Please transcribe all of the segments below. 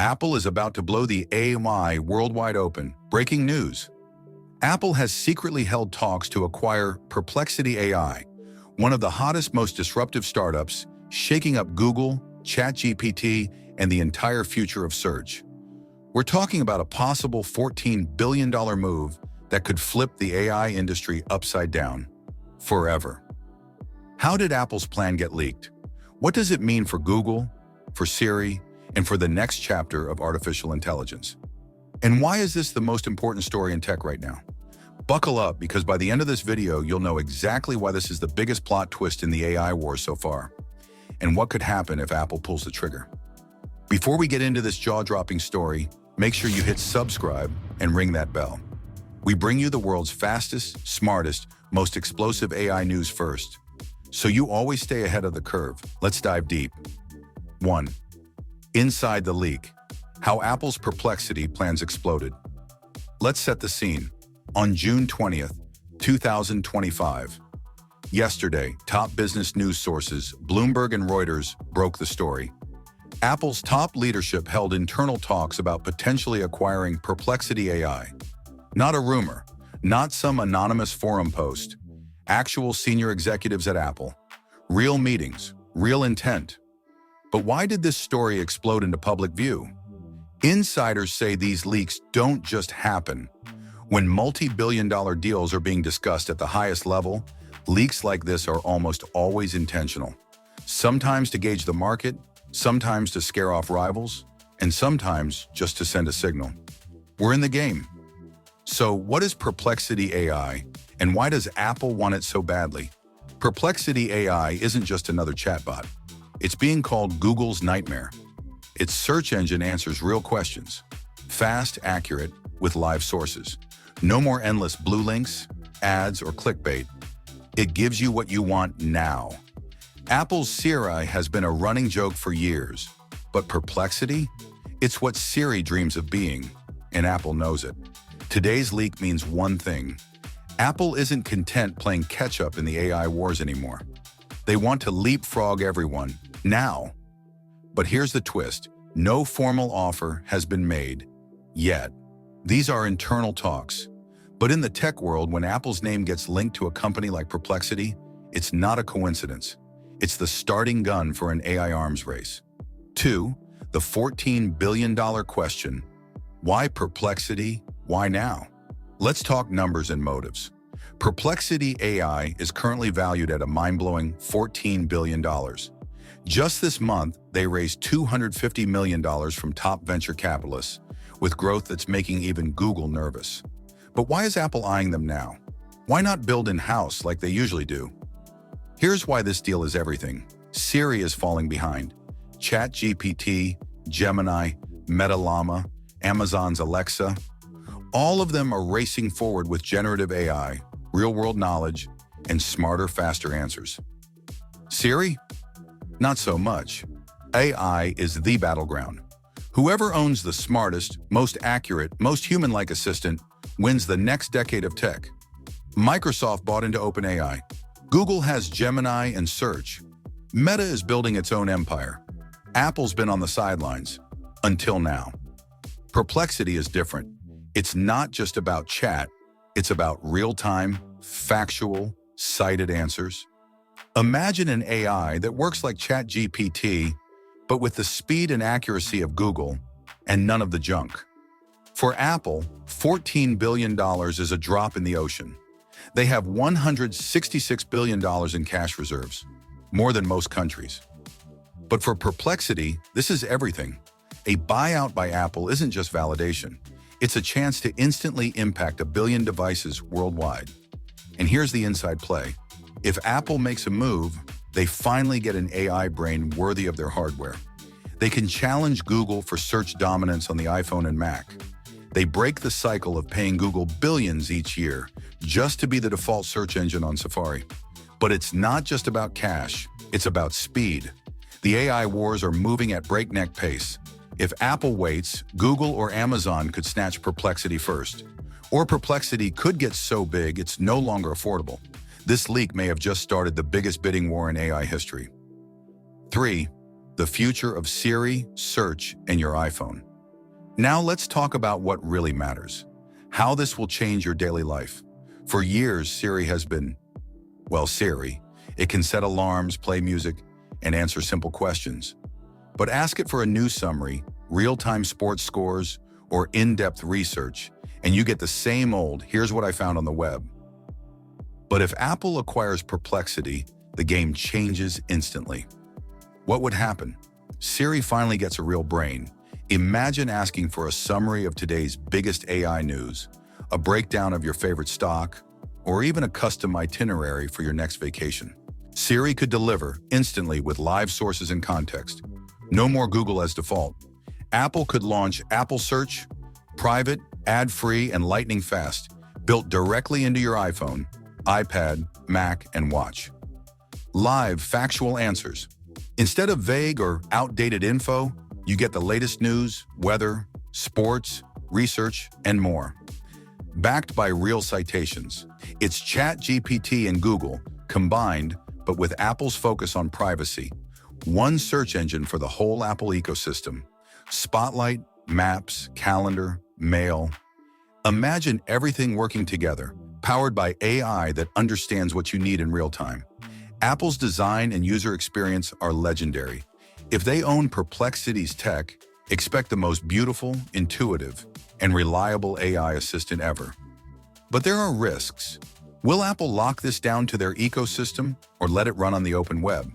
Apple is about to blow the AI world wide open. Breaking news. Apple has secretly held talks to acquire Perplexity AI, one of the hottest, most disruptive startups, shaking up Google, ChatGPT, and the entire future of search. We're talking about a possible $14 billion move that could flip the AI industry upside down. Forever. How did Apple's plan get leaked? What does it mean for Google, for Siri, and for the next chapter of artificial intelligence? And why is this the most important story in tech right now? Buckle up, because by the end of this video, you'll know exactly why this is the biggest plot twist in the AI war so far, and what could happen if Apple pulls the trigger. Before we get into this jaw-dropping story, make sure you hit subscribe and ring that bell. We bring you the world's fastest, smartest, most explosive AI news first, so you always stay ahead of the curve. Let's dive deep. 1. Inside the leak. How Apple's Perplexity plans exploded. Let's set the scene. On June 20th, 2025. Yesterday, top business news sources, Bloomberg and Reuters, broke the story. Apple's top leadership held internal talks about potentially acquiring Perplexity AI. Not a rumor, not some anonymous forum post. Actual senior executives at Apple. Real meetings, real intent. But why did this story explode into public view? Insiders say these leaks don't just happen. When multi-billion-dollar deals are being discussed at the highest level, leaks like this are almost always intentional. Sometimes to gauge the market, sometimes to scare off rivals, and sometimes just to send a signal. We're in the game. So what is Perplexity AI, and why does Apple want it so badly? Perplexity AI isn't just another chatbot. It's being called Google's nightmare. Its search engine answers real questions. Fast, accurate, with live sources. No more endless blue links, ads, or clickbait. It gives you what you want now. Apple's Siri has been a running joke for years, but Perplexity? It's what Siri dreams of being, and Apple knows it. Today's leak means one thing. Apple isn't content playing catch-up in the AI wars anymore. They want to leapfrog everyone, now. But here's the twist. No formal offer has been made, yet. These are internal talks. But in the tech world, when Apple's name gets linked to a company like Perplexity, it's not a coincidence. It's the starting gun for an AI arms race. 2. The $14 billion question. Why Perplexity? Why now? Let's talk numbers and motives. Perplexity AI is currently valued at a mind-blowing $14 billion. Just this month, they raised $250 million from top venture capitalists, with growth that's making even Google nervous. But why is Apple eyeing them now? Why not build in-house like they usually do? Here's why this deal is everything. Siri is falling behind. ChatGPT, Gemini, Meta Llama, Amazon's Alexa, all of them are racing forward with generative AI, real-world knowledge, and smarter, faster answers. Siri? Not so much. AI is the battleground. Whoever owns the smartest, most accurate, most human-like assistant wins the next decade of tech. Microsoft bought into OpenAI. Google has Gemini and Search. Meta is building its own empire. Apple's been on the sidelines. Until now. Perplexity is different. It's not just about chat. It's about real-time, factual, cited answers. Imagine an AI that works like ChatGPT, but with the speed and accuracy of Google, and none of the junk. For Apple, $14 billion is a drop in the ocean. They have $166 billion in cash reserves, more than most countries. But for Perplexity, this is everything. A buyout by Apple isn't just validation. It's a chance to instantly impact 1 billion devices worldwide. And here's the inside play. If Apple makes a move, they finally get an AI brain worthy of their hardware. They can challenge Google for search dominance on the iPhone and Mac. They break the cycle of paying Google billions each year just to be the default search engine on Safari. But it's not just about cash, it's about speed. The AI wars are moving at breakneck pace. If Apple waits, Google or Amazon could snatch Perplexity first. Or Perplexity could get so big it's no longer affordable. This leak may have just started the biggest bidding war in AI history. 3. The future of Siri, search, and your iPhone. Now let's talk about what really matters. How this will change your daily life. For years, Siri has been, well, Siri. It can set alarms, play music, and answer simple questions. But ask it for a news summary, real-time sports scores, or in-depth research, and you get the same old, here's what I found on the web. But if Apple acquires Perplexity, the game changes instantly. What would happen? Siri finally gets a real brain. Imagine asking for a summary of today's biggest AI news, a breakdown of your favorite stock, or even a custom itinerary for your next vacation. Siri could deliver instantly with live sources and context. No more Google as default. Apple could launch Apple Search, private, ad-free, and lightning fast, built directly into your iPhone, iPad, Mac, and watch. Live, factual answers. Instead of vague or outdated info, you get the latest news, weather, sports, research, and more. Backed by real citations. It's ChatGPT and Google combined, but with Apple's focus on privacy. One search engine for the whole Apple ecosystem. Spotlight, Maps, Calendar, Mail. Imagine everything working together, powered by AI that understands what you need in real time. Apple's design and user experience are legendary. If they own Perplexity's tech, expect the most beautiful, intuitive, and reliable AI assistant ever. But there are risks. Will Apple lock this down to their ecosystem or let it run on the open web?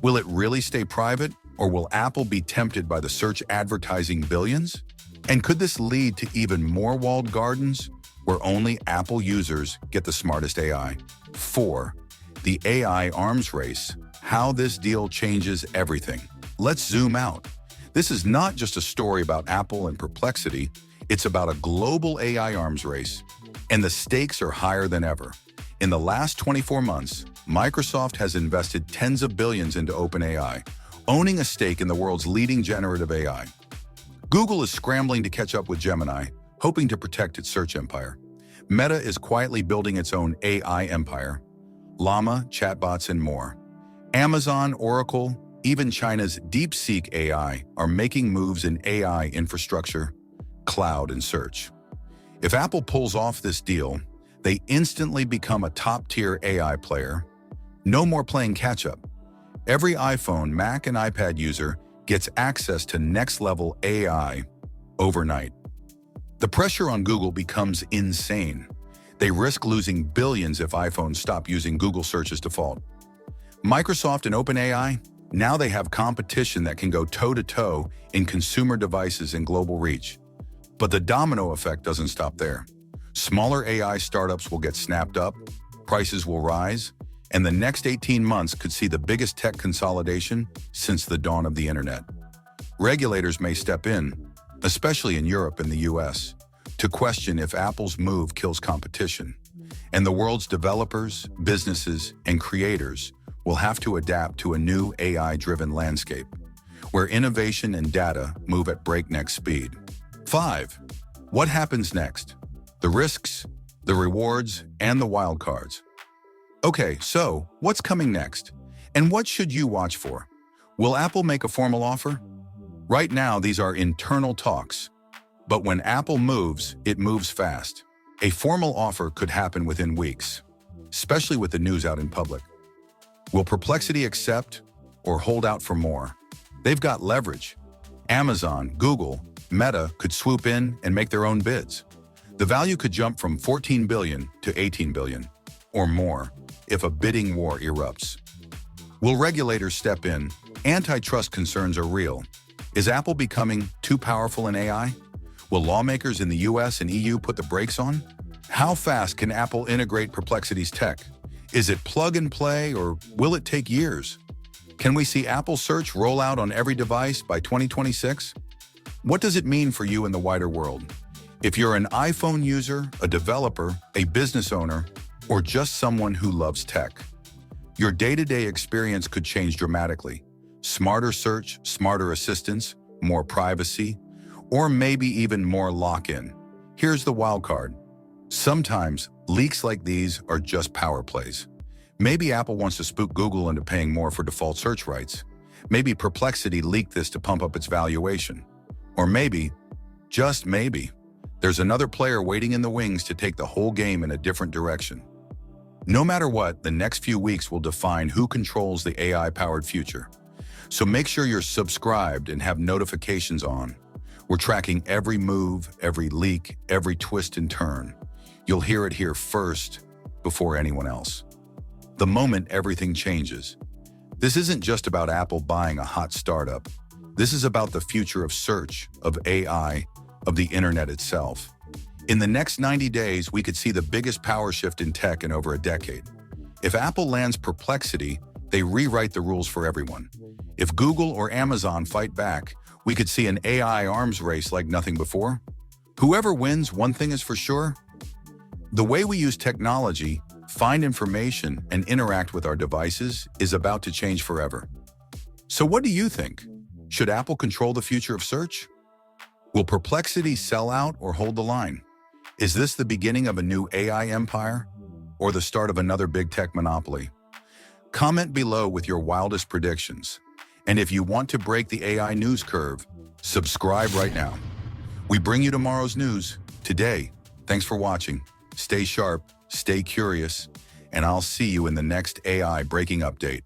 Will it really stay private, or will Apple be tempted by the search advertising billions? And could this lead to even more walled gardens where only Apple users get the smartest AI? 4. The AI arms race. How this deal changes everything. Let's zoom out. This is not just a story about Apple and Perplexity. It's about a global AI arms race, and the stakes are higher than ever. In the last 24 months, Microsoft has invested tens of billions into OpenAI, owning a stake in the world's leading generative AI. Google is scrambling to catch up with Gemini, hoping to protect its search empire. Meta is quietly building its own AI empire. Llama, chatbots, and more. Amazon, Oracle, even China's DeepSeek AI are making moves in AI infrastructure, cloud, and search. If Apple pulls off this deal, they instantly become a top-tier AI player. No more playing catch-up. Every iPhone, Mac, and iPad user gets access to next-level AI overnight. The pressure on Google becomes insane. They risk losing billions if iPhones stop using Google Search as default. Microsoft and OpenAI, now they have competition that can go toe-to-toe in consumer devices and global reach. But the domino effect doesn't stop there. Smaller AI startups will get snapped up, prices will rise, and the next 18 months could see the biggest tech consolidation since the dawn of the internet. Regulators may step in, especially in Europe and the US, to question if Apple's move kills competition. And the world's developers, businesses, and creators will have to adapt to a new AI-driven landscape, where innovation and data move at breakneck speed. 5. What happens next? The risks, the rewards, and the wildcards. Okay, so what's coming next? And what should you watch for? Will Apple make a formal offer? Right now, these are internal talks. But when Apple moves, it moves fast. A formal offer could happen within weeks, especially with the news out in public. Will Perplexity accept or hold out for more? They've got leverage. Amazon, Google, Meta could swoop in and make their own bids. The value could jump from $14 billion to $18 billion, or more, if a bidding war erupts. Will regulators step in? Antitrust concerns are real. Is Apple becoming too powerful in AI? Will lawmakers in the US and EU put the brakes on? How fast can Apple integrate Perplexity's tech? Is it plug and play, or will it take years? Can we see Apple Search roll out on every device by 2026? What does it mean for you in the wider world? If you're an iPhone user, a developer, a business owner, or just someone who loves tech, your day-to-day experience could change dramatically. Smarter search, smarter assistance, more privacy, or maybe even more lock-in. Here's the wild card. Sometimes, leaks like these are just power plays. Maybe Apple wants to spook Google into paying more for default search rights. Maybe Perplexity leaked this to pump up its valuation. Or maybe Just maybe, there's another player waiting in the wings to take the whole game in a different direction. No matter what, the next few weeks will define who controls the AI-powered future. So make sure you're subscribed and have notifications on. We're tracking every move, every leak, every twist and turn. You'll hear it here first, before anyone else. The moment everything changes. This isn't just about Apple buying a hot startup. This is about the future of search, of AI, of the internet itself. In the next 90 days, we could see the biggest power shift in tech in over a decade. If Apple lands Perplexity, they rewrite the rules for everyone. If Google or Amazon fight back, we could see an AI arms race like nothing before. Whoever wins, one thing is for sure. The way we use technology, find information, and interact with our devices is about to change forever. So what do you think? Should Apple control the future of search? Will Perplexity sell out or hold the line? Is this the beginning of a new AI empire or the start of another big tech monopoly? Comment below with your wildest predictions. And if you want to break the AI news curve, subscribe right now. We bring you tomorrow's news today. Thanks for watching. Stay sharp, stay curious, and I'll see you in the next AI breaking update.